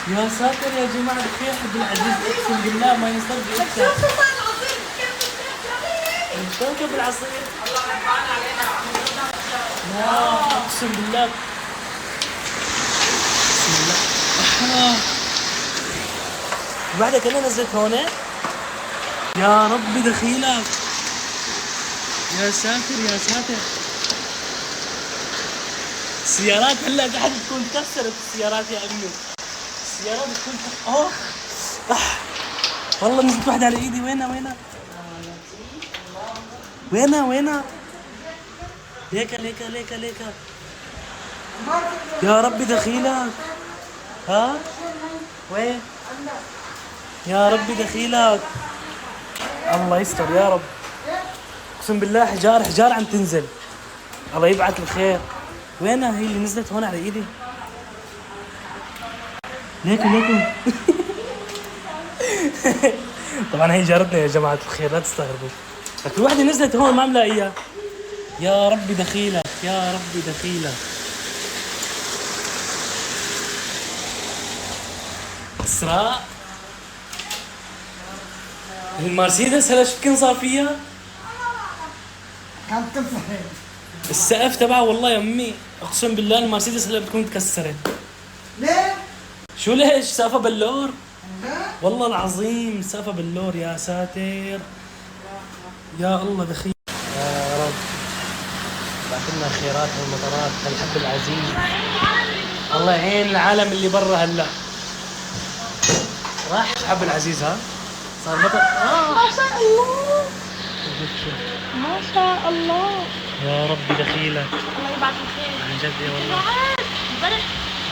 يا ساتر يا جماعة الخير، عبد العزيز اقسم بالله ما يصدق. الكوكب العصير الله غضبان علينا. لا اقسم بالله. بسم الله. بعدها كنا نزلت هون. يا ربي دخيلك. يا ساتر يا ساتر. السيارات هلا تحت تكون كسرت السيارات يا امي. السيارات بتكون والله نزلت واحدة على ايدي. وينها ليكا يا ربي دخيلك. ها وين يا ربي دخيلك. الله يستر يا رب. اقسم بالله حجار عم تنزل. الله يبعث الخير. وينها هي اللي نزلت هون على ايدي؟ ليكو طبعا هي جارتنا يا جماعة الخير، لا تستغربوا. في وحدة نزلت هون ما ملاقيها. يا ربي دخيلك يا ربي دخيلك. إسراء المرسيدس هلا شو كان صار فيها؟ كانت تنفخ السقف تبعها والله يا امي اقسم بالله المرسيدس هلا بتكون تكسرت. ليه؟ شو ليش؟ سقفها بلور والله العظيم. سقفها بلور. يا ساتر يا الله دخيل. يا رب بعث لنا خيرات والمطرات هالحب العزيز. الله يعين العالم اللي برا هلا. راح حب العزيز. ها صار مطر. ما شاء الله ما شاء الله. يا ربي دخيلك. الله يبعث الخير عن جد يا والله.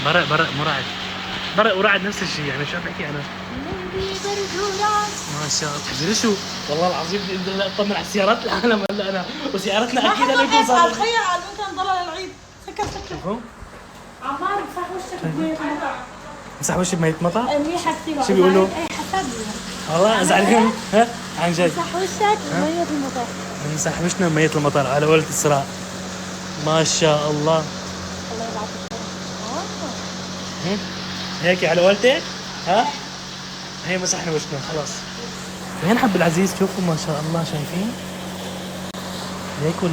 برد برق برق ورعد نفس الشيء. يعني شو عم بحكي انا؟ ما شاء الله. تدري شو والله العظيم بدي اطمن على سيارات العالم هلا انا وسيارتنا اكيد هلا يكون صار. تخيل ممكن نضل للعيد. سكر شوفوا عمار مسح وشك بمية المطر. مسح وشي بمية مطر؟ منيحة كثير. شو بيقولوا؟ اي حسب والله زعلان. ها عن جد مسح وشك بمية المطر. نمسح وشنا بمية المطر على قولة إسراء. ما شاء الله. الله يبعث الخير. هيك على قولتك. ها هي مسحنا وشنا خلاص. وين حب العزيز؟ شوفوا ما شاء الله شايفين. ليكو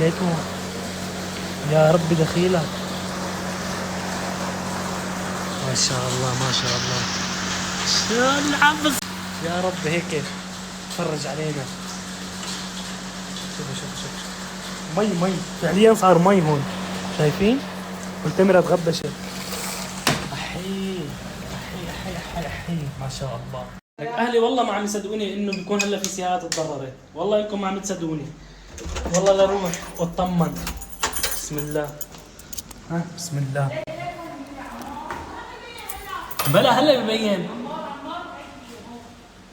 يا ربي دخيلك. ما شاء الله ما شاء الله. شو العبس يا رب هيك تفرج علينا. شوف مي فعليا صار مي هون شايفين. والتمرة تغبشت. احي ما شاء الله. اهلي والله ما عم يصدقوني انه بيكون هلا في سيارات تضررت. والله انكم ما عم تصدقوني. والله لروح واطمن. بسم الله. ها بسم الله. بلا هلا ببين.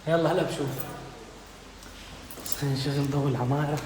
يلا هلا بشوف. بس خلينا نشغل ضوء العمارة.